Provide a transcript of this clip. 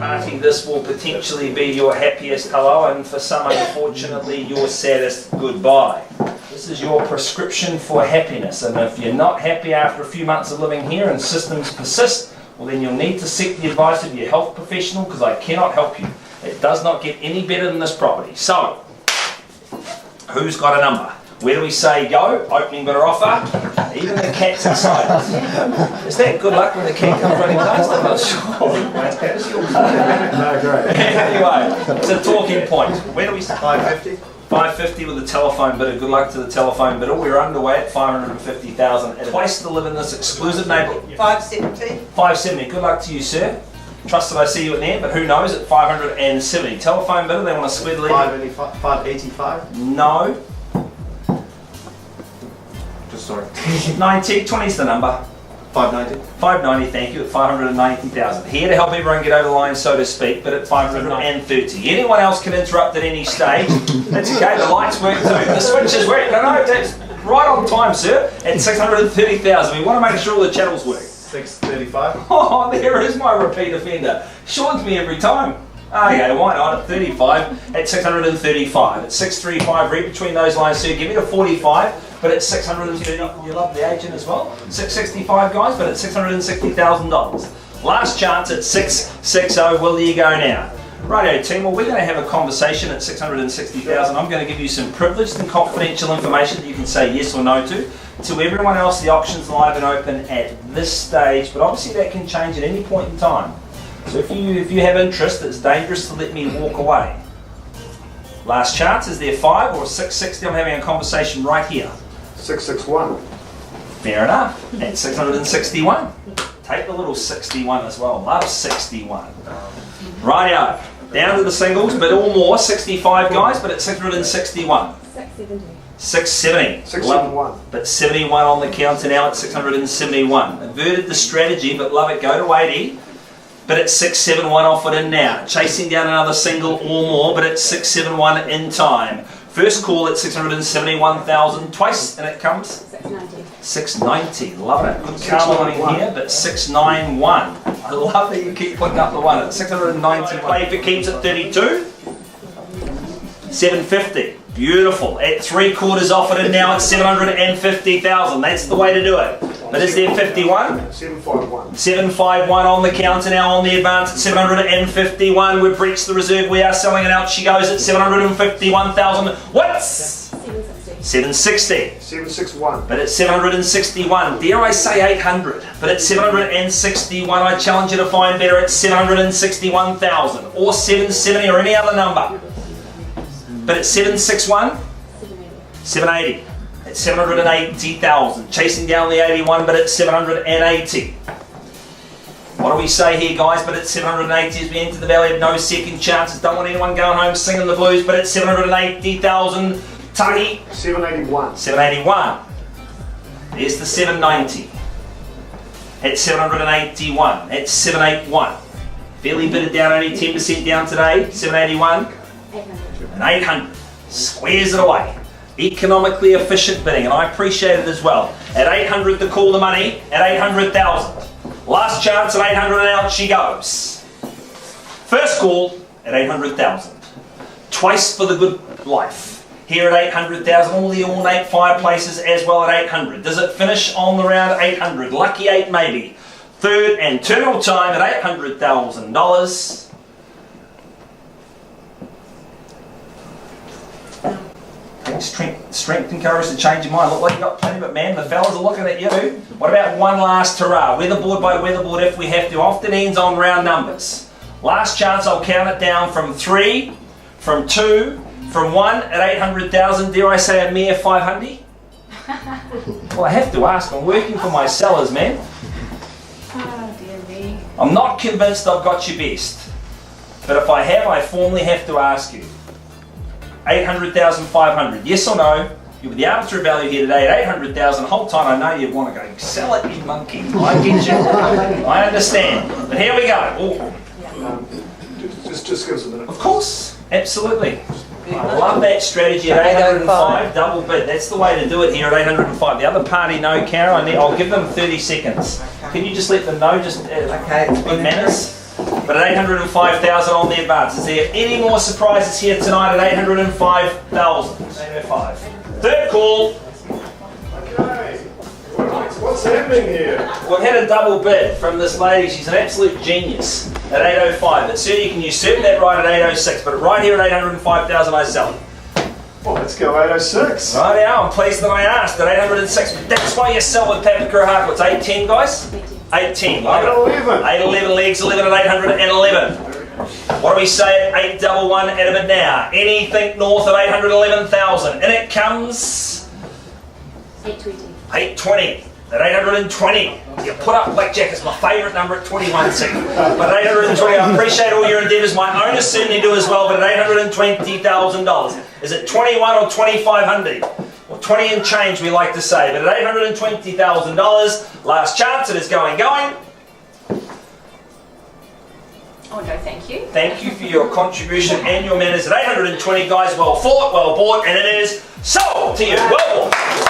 party, this will potentially be your happiest hello, and for some, unfortunately, your saddest goodbye. This is your prescription for happiness, and if you're not happy after a few months of living here and systems persist, well then you'll need to seek the advice of your health professional, because I cannot help you. It does not get any better than this property. So, who's got a number? Where do we say go? Opening bidder offer. Even the cat's excited. Is that good luck when the cat comes running past? I'm not sure. No, great. Anyway, it's a talking point. Where do we start? 550. 550 with the telephone bidder. Good luck to the telephone bidder. We're underway at 550,000. Twice to live in this exclusive neighbourhood. 570. 570. Good luck to you, sir. Trust that I see you at there, but who knows at 570. Telephone bidder, they want to square the lead. 585. No. Just sorry. 90. 20's the number. 590. 590, thank you, at 590,000. Here to help everyone get over the line, so to speak, but at 530. Anyone else can interrupt at any stage. That's okay, the lights work too, the switches work. No, that's right on time, sir. At 630,000. We want to make sure all the channels work. 635. Oh, there is my repeat offender. Shortens me every time. Okay, why not? At 35, at 635. At 635, read between those lines, sir. Give me the 45. But at 630, you love the agent as well. 665 guys, but at $660,000. Last chance at 660. Will you go now? Righto team, well we're going to have a conversation at 660,000. I'm going to give you some privileged and confidential information that you can say yes or no to. To everyone else, the auction's live and open at this stage, but obviously that can change at any point in time. So if you have interest, it's dangerous to let me walk away. Last chance, is there 5 or 660? I'm having a conversation right here. 661. Fair enough. At 661. Take the little 61 as well. Love 61. Rightio. Down to the singles, but all more. 65 guys, but at 661. 670. 670. 671. But 71 on the counter now at 671. Inverted the strategy, but love it. Go to 80. But it's 671 offered in now. Chasing down another single or more, but it's 671 in time. First call at 671,000 twice, and it comes 690. 690. Love it. Good karma in here, but 691. I love that you keep putting up the one at 690. Play if it keeps at 32. 750. Beautiful. At 3/4 offered in now at 750,000. That's the way to do it. But is there 51? 751. 751 on the counter now on the advance at 751. We've breached the reserve. We are selling it out. She goes at 751,000. What's? 760. 761. But at 761. Dare I say 800? But at 761, I challenge you to find better at 761,000 or 770 or any other number. But at 761? 780. At 780,000. Chasing down the 81, but at 780. What do we say here, guys? But at 780 as we enter the valley of no second chances. Don't want anyone going home singing the blues, but at 780,000. Tuggy. 781. 781. There's the 790. At 781. At 781. Fairly bidded down, only 10% down today. 781. 800. And 800. Squares it away. Economically efficient bidding, and I appreciate it as well. At 800 to call the money, at 800,000. Last chance at 800 and out she goes. First call at 800,000. Twice for the good life. Here at 800,000, all the ornate fireplaces as well at 800. Does it finish on the round at 800? Lucky 8 maybe. Third and terminal time at $800,000. Strength and courage to change your mind. Look like you got plenty, but man, the fellas are looking at you. What about one last hurrah? Weatherboard by weatherboard if we have to. Often ends on round numbers. Last chance, I'll count it down from 3, from 2, from 1 at 800,000. Dare I say a mere 500? Well, I have to ask. I'm working for my sellers, man. Oh, dear me. I'm not convinced I've got you best. But if I have, I formally have to ask you. 800,500. Yes or no? You're with the arbitrary value here today at 800,000. The whole time I know you want to go, sell it, you monkey. I get you. I understand. But here we go. Just give us a minute. Of course. Absolutely. I love that strategy at 805. Double bid. That's the way to do it here at 805. The other party, no, Karen. I'll give them 30 seconds. Can you just let them know, just good manners? but at 805,000 on the advance. Is there any more surprises here tonight at 805,000? 805. Third call. Okay. What's happening here? We've had a double bid from this lady. She's an absolute genius at 805. But sir, you can usurp that right at 806, but right here at 805,000 I sell it. Well, let's go 806. Right now, I'm pleased that I asked at 806. But that's why you sell with Papakura hardwoods. 810, guys? 810. 811. 811 legs, 11 at 811. What do we say at 811 at a bid now? Anything north of 811,000. And it comes 820. 820. At 820. You put up blackjack, it's my favourite number at 21 seconds. But at 820, I appreciate all your endeavours. My owners certainly do as well, but at $820,000. Is it 21 or 2,500? Or 20 and change, we like to say. But at $820,000, last chance, it is going. Oh no, thank you. Thank you for your contribution and your manners at 820, guys. Well fought, well bought, and it is sold to you. Well bought.